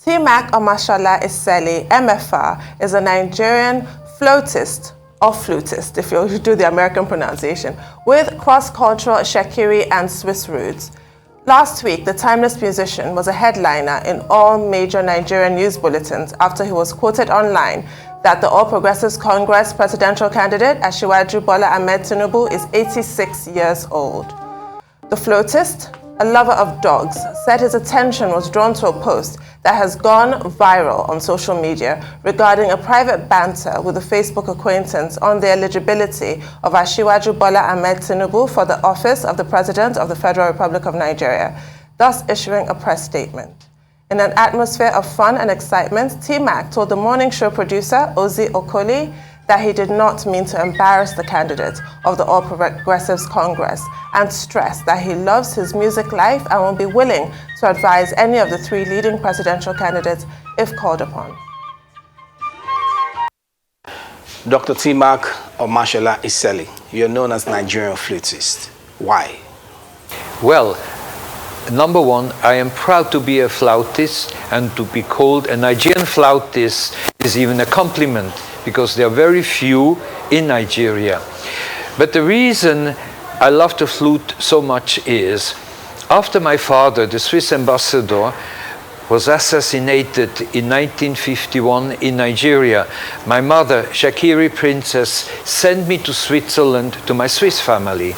Omatshola Iseli, MFR, is a Nigerian flautist, or flutist, if you do the American pronunciation, with cross-cultural Shekiri and Swiss roots. Last week, the timeless musician was a headliner in all major Nigerian news bulletins after he was quoted online that the All Progressives Congress presidential candidate, Asiwaju Bola Ahmed Tinubu, is 86 years old. The flautist, a lover of dogs, said his attention was drawn to a post that has gone viral on social media regarding a private banter with a Facebook acquaintance on the eligibility of Asiwaju Bola Ahmed Tinubu for the office of the President of the Federal Republic of Nigeria, thus issuing a press statement. In an atmosphere of fun and excitement, T-Mac told the morning show producer, Ozi Okoli, that he did not mean to embarrass the candidate of the All Progressives Congress and stressed that he loves his music life and will be willing to advise any of the three leading presidential candidates if called upon. Dr. T-Mac Omatshola Iseli, you're known as Nigerian flutist. Why? Well, number one, I am proud to be a flautist, and to be called a Nigerian flautist is even a compliment, because there are very few in Nigeria. But the reason I love the flute so much is, after my father, the Swiss ambassador, was assassinated in 1951 in Nigeria, my mother, Shekiri Princess, sent me to Switzerland to my Swiss family,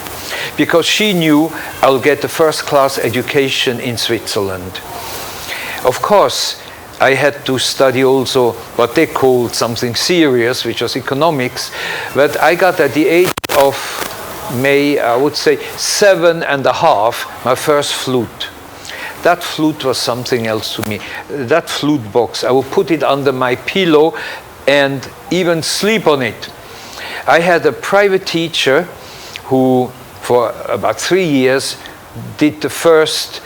because she knew I'll get a first-class education in Switzerland. Of course, I had to study also what they called something serious, which was economics, but I got at the age of, I would say, 7.5, my first flute. That flute was something else to me. That flute box, I would put it under my pillow and even sleep on it. I had a private teacher who, for about 3 years, did the first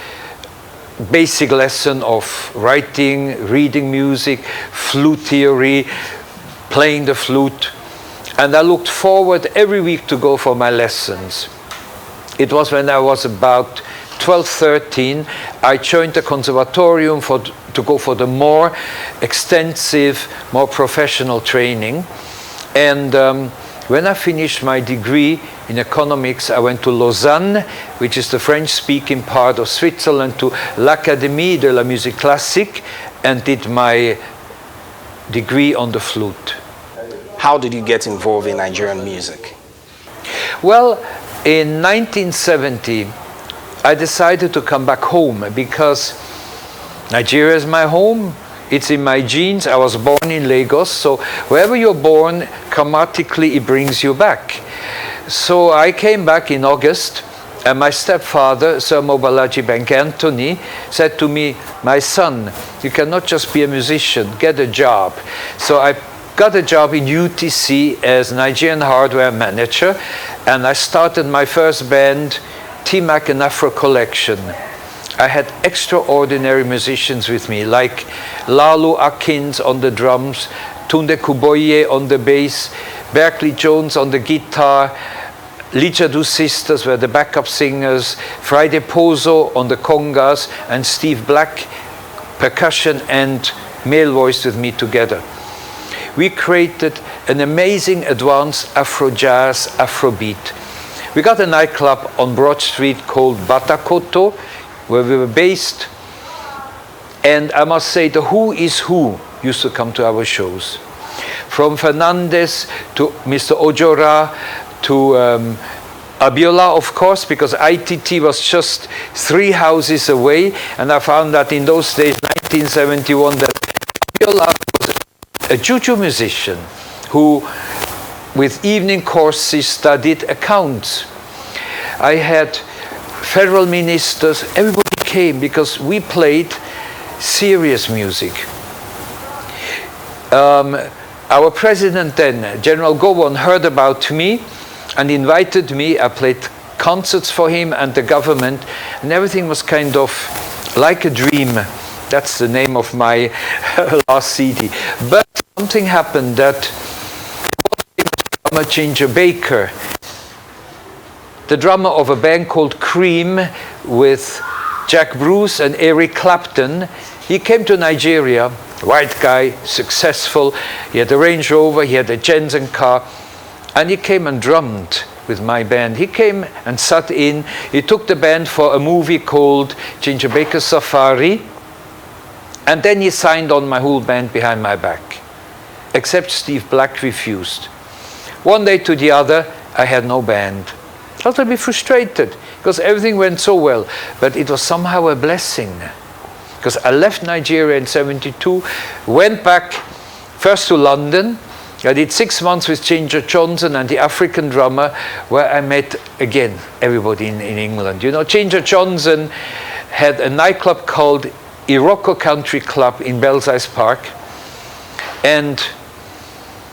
basic lesson of writing, reading music, flute theory, playing the flute. And I looked forward every week to go for my lessons. It was when I was about 12, 13, I joined the conservatorium to go for the more extensive, more professional training. And when I finished my degree in economics, I went to Lausanne, which is the French-speaking part of Switzerland, to l'Académie de la Musique Classique, and did my degree on the flute. How did you get involved in Nigerian music? Well, in 1970, I decided to come back home because Nigeria is my home. It's in my genes. I was born in Lagos, so wherever you're born, karmatically it brings you back. So I came back in August, and my stepfather, Sir Mobalaji Bank Anthony, said to me, "My son, you cannot just be a musician, get a job." So I got a job in UTC as Nigerian hardware manager, and I started my first band, T-Mac and Afro Collection. I had extraordinary musicians with me, like Lalu Akins on the drums, Tunde Kuboye on the bass, Berkeley Jones on the guitar, Lijadu Sisters were the backup singers, Friday Pozo on the congas, and Steve Black, percussion and male voice with me together. We created an amazing advanced Afro jazz, Afrobeat. We got a nightclub on Broad Street called Batakoto, where we were based. And I must say, the who is who used to come to our shows. From Fernandez to Mr. Ojora to Abiola, of course, because ITT was just 3 houses away. And I found that in those days, 1971, that Abiola was a juju musician who, with evening courses, studied accounts. I had federal ministers, everybody came because we played serious music. Our president then, General Gowon, heard about me and invited me. I played concerts for him and the government, and everything was kind of like a dream. That's the name of my last CD. But something happened that Ginger Baker, the drummer of a band called Cream with Jack Bruce and Eric Clapton. He came to Nigeria, white guy, successful. He had a Range Rover, he had a Jensen car, and he came and drummed with my band. He came and sat in. He took the band for a movie called Ginger Baker's Safari, and then he signed on my whole band behind my back. Except Steve Black refused. One day to the other, I had no band. I was a bit frustrated because everything went so well, but it was somehow a blessing. Because I left Nigeria in '72, went back first to London. I did 6 months with Ginger Johnson and the African drummer, where I met, again, everybody in England. You know, Ginger Johnson had a nightclub called Iroko Country Club in Belsize Park. And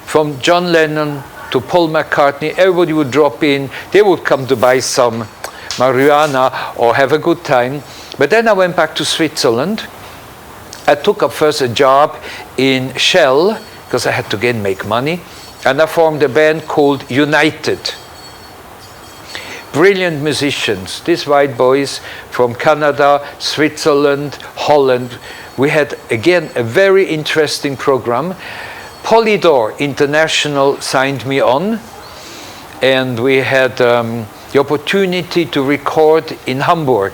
from John Lennon to Paul McCartney, everybody would drop in. They would come to buy some marijuana or have a good time. But then I went back to Switzerland. I took up first a job in Shell, because I had to again make money, and I formed a band called United. Brilliant musicians, these white boys from Canada, Switzerland, Holland. We had again a very interesting program. Polydor International signed me on, and we had the opportunity to record in Hamburg.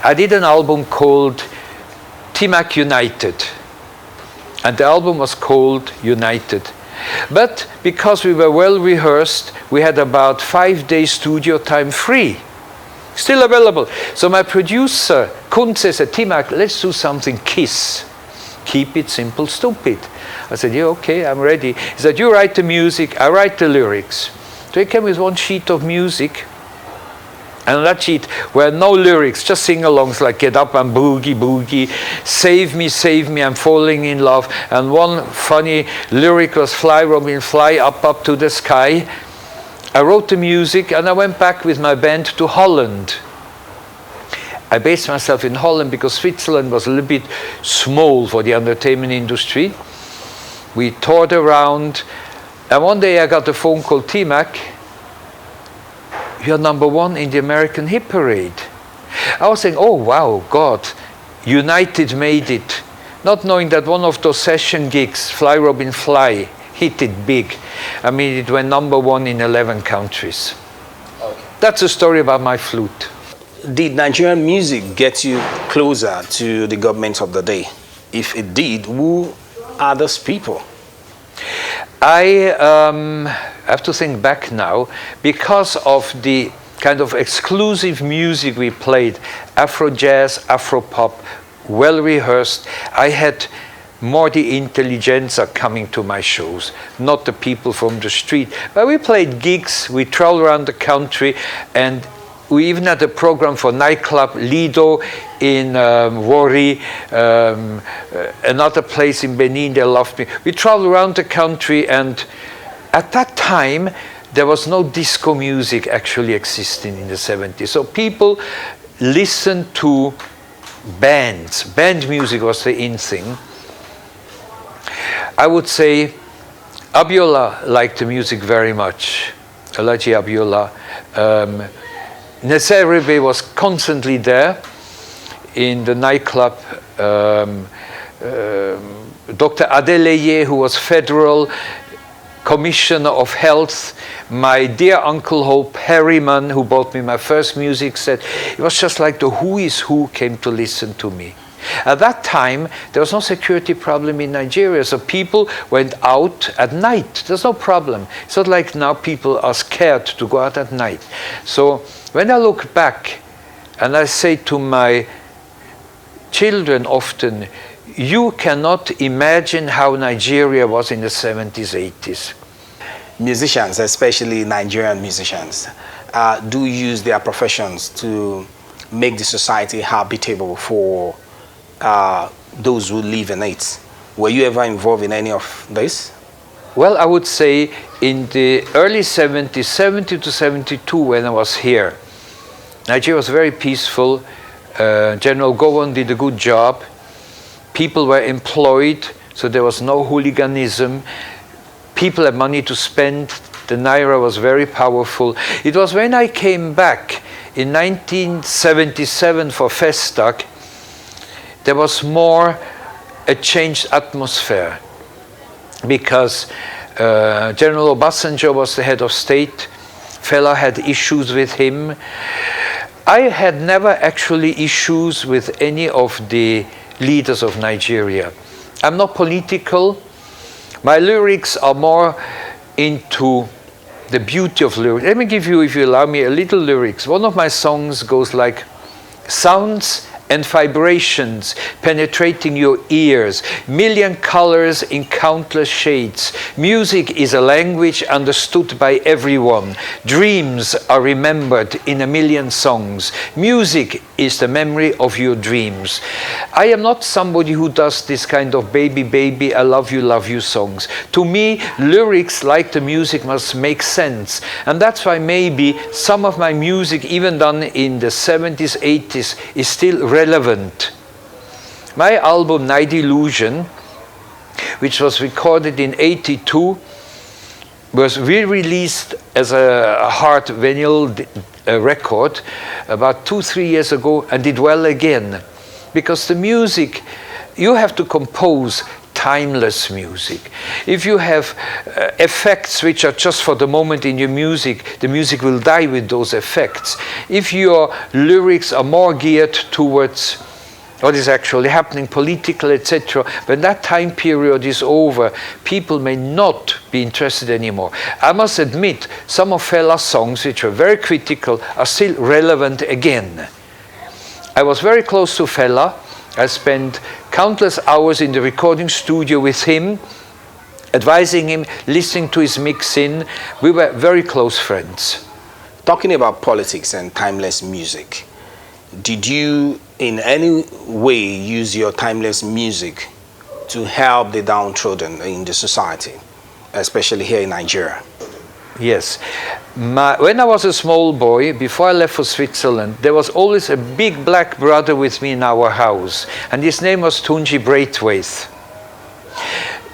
I did an album called T-Mac United. And the album was called United. But because we were well rehearsed, we had about 5 days studio time free. Still available. So my producer, Kunze, said, T-Mac, let's do something KISS. Keep it simple, stupid. I said, yeah, okay, I'm ready. He said, you write the music, I write the lyrics. So he came with one sheet of music. And on that sheet were no lyrics, just sing-alongs like Get Up and Boogie Boogie, Save Me, I'm Falling in Love. And one funny lyric was Fly, Robin, Fly, up to the sky. I wrote the music and I went back with my band to Holland. I based myself in Holland because Switzerland was a little bit small for the entertainment industry. We toured around, and one day I got a phone call, T-Mac, you're #1 in the American hit parade. I was saying, oh wow, God, United made it. Not knowing that one of those session gigs, Fly Robin Fly, hit it big. I mean, it went #1 in 11 countries. Okay. That's a story about my flute. Did Nigerian music get you closer to the government of the day? If it did, who are those people? I have to think back now, because of the kind of exclusive music we played, Afro jazz, Afro pop, well rehearsed. I had more the intelligentsia coming to my shows, not the people from the street. But we played gigs, we traveled around the country, and we even had a program for nightclub Lido in Warri, another place in Benin. They loved me. We traveled around the country, and at that time there was no disco music actually existing in the 70s. So people listened to bands. Band music was the in thing. I would say Abiola liked the music very much. Alhaji Abiola. Nasser Rebe was constantly there in the nightclub. Dr. Adeleye, who was federal commissioner of health, my dear Uncle Hope Harriman, who bought me my first music set. It was just like the who is who came to listen to me. At that time, there was no security problem in Nigeria, so people went out at night. There's no problem. It's not like now people are scared to go out at night. So when I look back, and I say to my children often, you cannot imagine how Nigeria was in the 70s, 80s. Musicians, especially Nigerian musicians, do use their professions to make the society habitable for those who live in it. Were you ever involved in any of this? Well, I would say in the early 70s, 70 to 72, when I was here, Nigeria was very peaceful. General Gowon did a good job. People were employed, so there was no hooliganism. People had money to spend. The Naira was very powerful. It was when I came back in 1977 for Festag, there was more a changed atmosphere because General Obasanjo was the head of state. Fela had issues with him. I had never actually issues with any of the leaders of Nigeria. I'm not political. My lyrics are more into the beauty of lyrics. Let me give you, if you allow me, a little lyrics. One of my songs goes like, sounds and vibrations penetrating your ears, million colors in countless shades. Music is a language understood by everyone. Dreams are remembered in a million songs. Music is the memory of your dreams. I am not somebody who does this kind of baby, baby, I love you songs. To me, lyrics like the music must make sense. And that's why maybe some of my music, even done in the 70s, 80s, is still relevant. My album Night Illusion, which was recorded in '82, was re-released as a hard vinyl record about 2-3 years ago and did well again. Because the music, you have to compose timeless music. If you have effects which are just for the moment in your music, the music will die with those effects. If your lyrics are more geared towards what is actually happening, political, etc., when that time period is over, people may not be interested anymore. I must admit, some of Fela's songs, which are very critical, are still relevant again. I was very close to Fela. I spent countless hours in the recording studio with him, advising him, listening to his mixing. We were very close friends. Talking about politics and timeless music, did you in any way use your timeless music to help the downtrodden in the society, especially here in Nigeria? Yes. When I was a small boy, before I left for Switzerland, there was always a big black brother with me in our house, and his name was Tunji Braithwaite.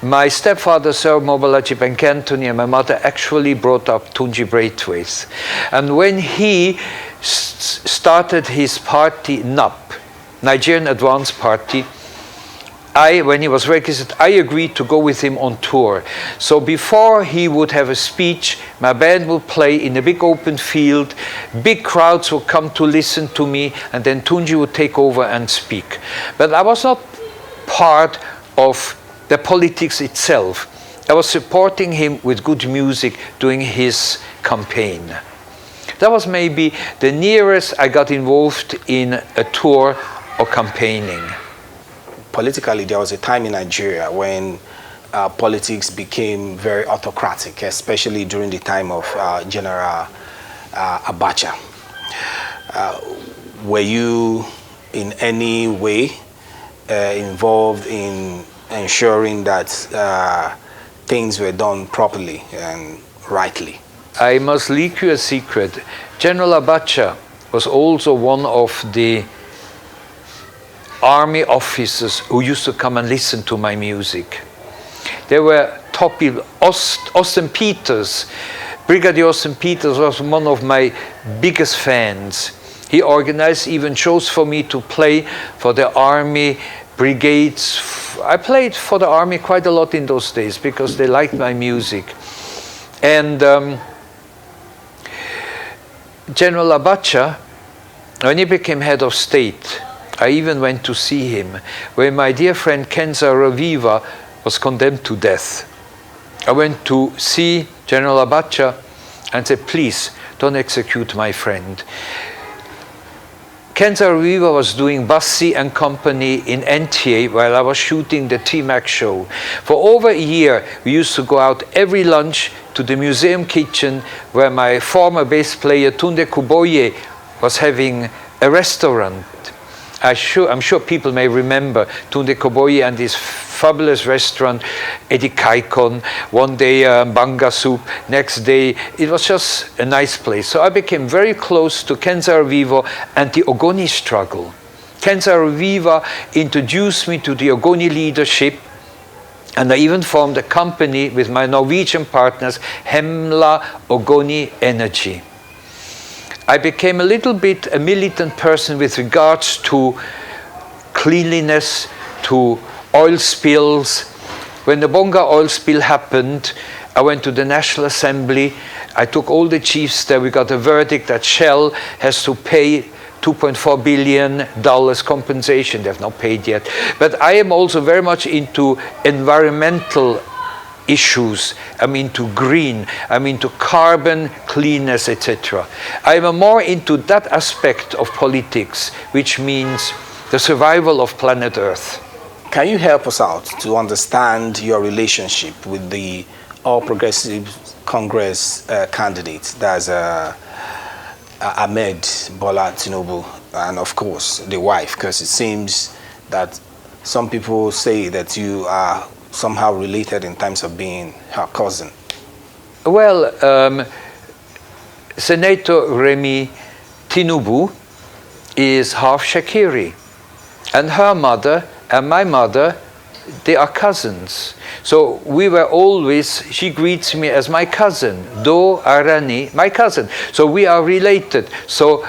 My stepfather, Sir Mobalaji Benkantoni, and my mother actually brought up Tunji Braithwaite. And when he started his party, NAP, Nigerian Advance Party, when he was registered, I agreed to go with him on tour. So before he would have a speech, my band would play in a big open field, big crowds would come to listen to me, and then Tunji would take over and speak. But I was not part of the politics itself. I was supporting him with good music during his campaign. That was maybe the nearest I got involved in a tour or campaigning. Politically, there was a time in Nigeria when politics became very autocratic, especially during the time of General Abacha. Were you in any way involved in ensuring that things were done properly and rightly? I must leak you a secret. General Abacha was also one of the army officers who used to come and listen to my music. There were top people. Austin Peters, Brigadier Austin Peters was one of my biggest fans. He organized even shows for me to play for the army brigades. I played for the army quite a lot in those days because they liked my music. And General Abacha, when he became head of state, I even went to see him, where my dear friend Kenza Raviva was condemned to death. I went to see General Abacha and said, please, don't execute my friend. Kenza Raviva was doing Bassi and Company in NTA while I was shooting the T-Mac show. For over a year, we used to go out every lunch to the museum kitchen where my former bass player Tunde Kuboye was having a restaurant. I'm sure people may remember Tunde Kuboye and his fabulous restaurant, Edikaikon. One day banga soup, next day it was just a nice place. So I became very close to Kenza Raviva and the Ogoni struggle. Kenza Raviva introduced me to the Ogoni leadership, and I even formed a company with my Norwegian partners, Hemla Ogoni Energy. I became a little bit a militant person with regards to cleanliness, to oil spills. When the Bonga oil spill happened, I went to the National Assembly. I took all the chiefs there. We got a verdict that Shell has to pay $2.4 billion compensation. They have not paid yet. But I am also very much into environmental issues. I'm into green. I'm into carbon cleanness, etc. I'm more into that aspect of politics, which means the survival of planet Earth. Can you help us out to understand your relationship with the All Progressives Congress candidate, that's Ahmed Bola Tinubu, and of course the wife, because it seems that some people say that you are somehow related in terms of being her cousin? Well, Senator Remi Tinubu is half Shakiri, and her mother and my mother, they are cousins. So we were always, she greets me as my cousin, Do Arani, my cousin. So we are related. So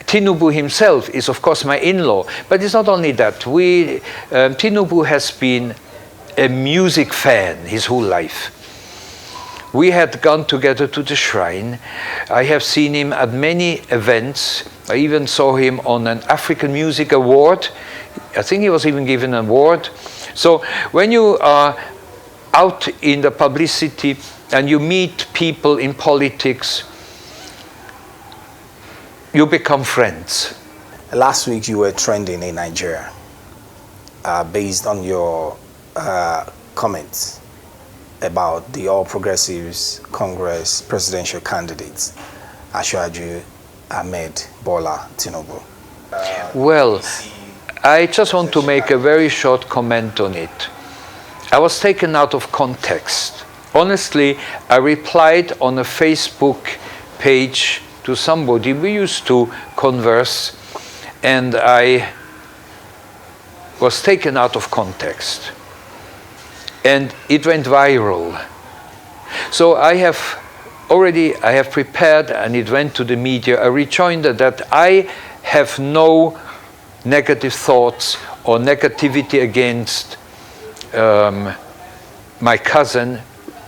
Tinubu himself is of course my in-law, but it's not only that. Tinubu has been a music fan his whole life. We had gone together to the shrine. I have seen him at many events. I even saw him on an African Music Award. I think he was even given an award. So when you are out in the publicity and you meet people in politics, you become friends. Last week you were trending in Nigeria based on your comments about the All Progressives Congress presidential candidates, Asiwaju Ahmed Bola Tinubu. Well, I just want to make a very short comment on it. I was taken out of context. Honestly, I replied on a Facebook page to somebody. We used to converse, and I was taken out of context. And it went viral. So I have prepared, and it went to the media, a rejoinder that I have no negative thoughts or negativity against my cousin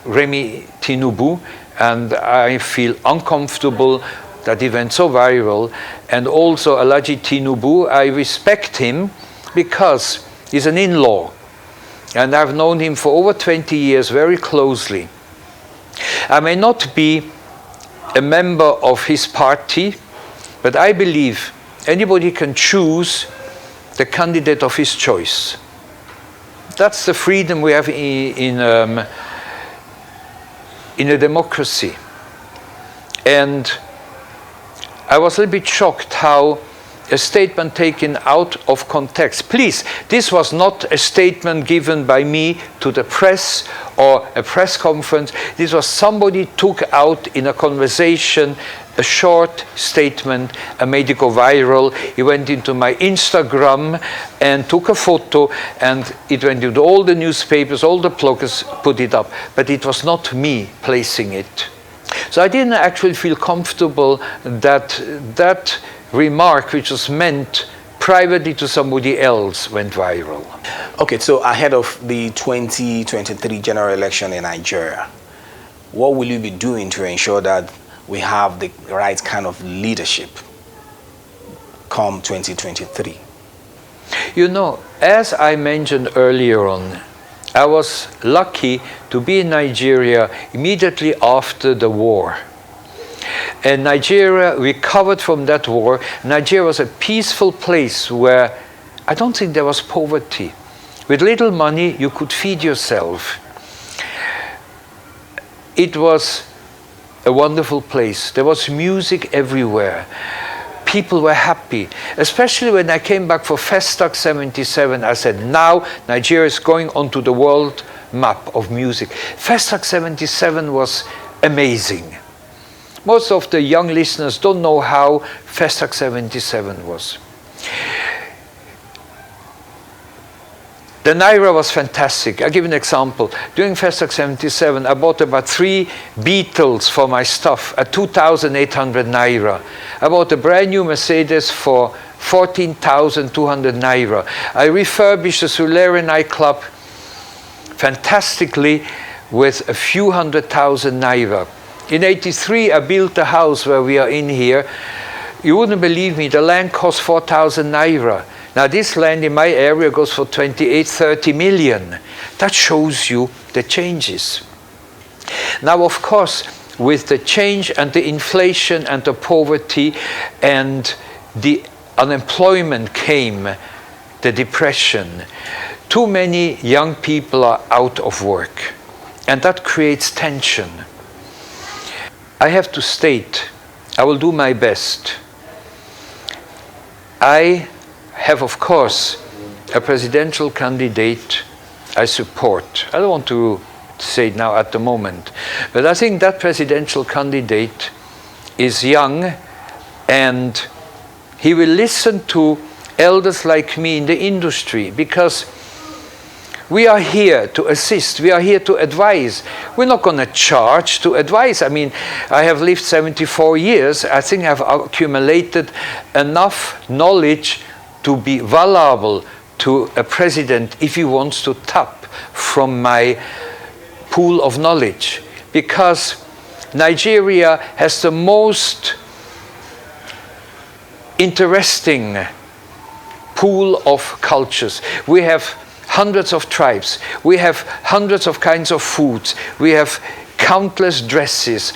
Remi Tinubu, and I feel uncomfortable that it went so viral. And also Alhaji Tinubu, I respect him because he's an in-law, and I've known him for over 20 years very closely. I may not be a member of his party, but I believe anybody can choose the candidate of his choice. That's the freedom we have in a democracy. And I was a little bit shocked how a statement taken out of context. Please, this was not a statement given by me to the press or a press conference. This was somebody took out in a conversation a short statement and made it go viral. He went into my Instagram and took a photo, and it went into all the newspapers, all the bloggers put it up. But it was not me placing it. So I didn't actually feel comfortable that that remark, which was meant privately to somebody else, went viral. Okay, so ahead of the 2023 general election in Nigeria, what will you be doing to ensure that we have the right kind of leadership come 2023? You know, as I mentioned earlier on, I was lucky to be in Nigeria immediately after the war. And Nigeria recovered from that war. Nigeria was a peaceful place where I don't think there was poverty. With little money, you could feed yourself. It was a wonderful place. There was music everywhere. People were happy. Especially when I came back for Festac 77, I said, now Nigeria is going onto the world map of music. Festac 77 was amazing. Most of the young listeners don't know how Festac 77 was. The Naira was fantastic. I'll give you an example. During Festac 77, I bought about 3 Beetles for my stuff at 2,800 Naira. I bought a brand new Mercedes for 14,200 Naira. I refurbished the Solera nightclub fantastically with a few 100,000 Naira. In '83, I built the house where we are in here. You wouldn't believe me, the land cost 4,000 Naira. Now this land in my area goes for 28, 30 million. That shows you the changes. Now of course, with the change and the inflation and the poverty and the unemployment came the depression. Too many young people are out of work, and that creates tension. I have to state, I will do my best. I have, of course, a presidential candidate I support. I don't want to say it now at the moment, but I think that presidential candidate is young, and he will listen to elders like me in the industry, because we are here to assist, we are here to advise. We're not going to charge to advise. I mean, I have lived 74 years. I think I've accumulated enough knowledge to be valuable to a president if he wants to tap from my pool of knowledge. Because Nigeria has the most interesting pool of cultures. We have hundreds of tribes. We have hundreds of kinds of foods. We have countless dresses.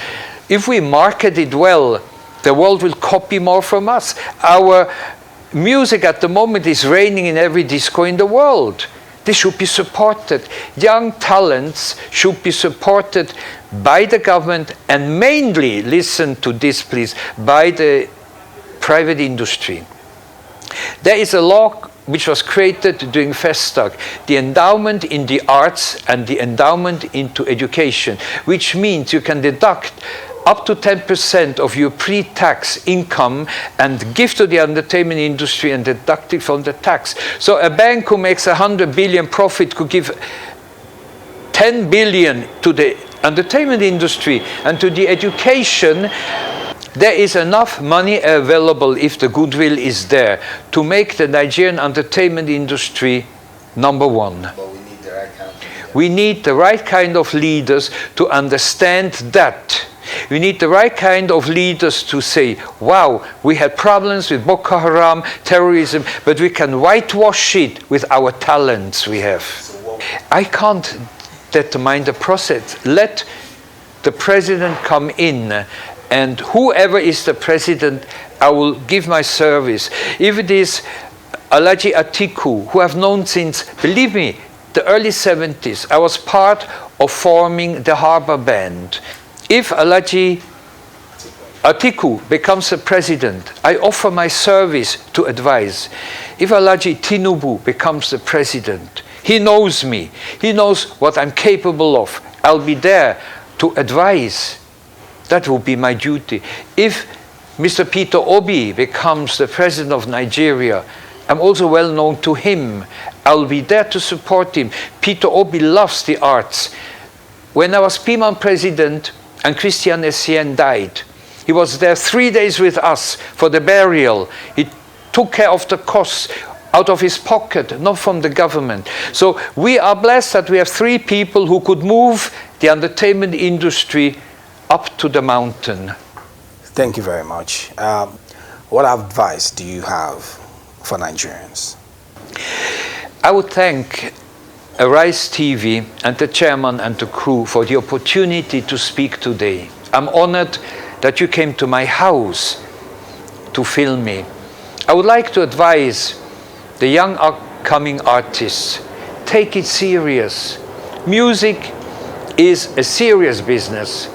If we market it well, the world will copy more from us. Our music at the moment is reigning in every disco in the world. This should be supported. Young talents should be supported by the government, and mainly, listen to this please, by the private industry. There is a law which was created during Festac, the endowment in the arts and the endowment into education, which means you can deduct up to 10% of your pre-tax income and give to the entertainment industry and deduct it from the tax. So a bank who makes 100 billion profit could give 10 billion to the entertainment industry and to the education. There is enough money available, if the goodwill is there, to make the Nigerian entertainment industry #1. But we need the right kind of leaders. We need the right kind of leaders to understand that. We need the right kind of leaders to say, wow, we had problems with Boko Haram, terrorism, but we can whitewash it with our talents we have. I can't determine the process. Let the president come in, and whoever is the president, I will give my service. If it is Alhaji Atiku, who I've known since, believe me, the early 70s, I was part of forming the Harbour Band. If Alhaji Atiku becomes the president, I offer my service to advise. If Alhaji Tinubu becomes the president, he knows me. He knows what I'm capable of. I'll be there to advise. That will be my duty. If Mr. Peter Obi becomes the president of Nigeria, I'm also well known to him. I'll be there to support him. Peter Obi loves the arts. When I was PMAN president and Christian Essien died, he was there 3 days with us for the burial. He took care of the costs out of his pocket, not from the government. So we are blessed that we have 3 people who could move the entertainment industry up to the mountain. Thank you very much. What advice do you have for Nigerians? I would thank Arise TV and the chairman and the crew for the opportunity to speak today. I'm honored that you came to my house to film me. I would like to advise the young upcoming artists, take it serious. Music is a serious business.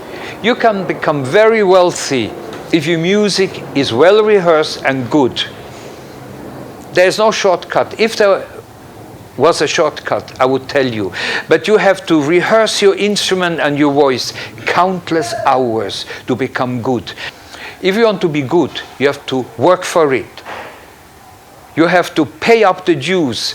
You can become very wealthy if your music is well rehearsed and good. There is no shortcut. If there was a shortcut, I would tell you. But you have to rehearse your instrument and your voice countless hours to become good. If you want to be good, you have to work for it. You have to pay up the dues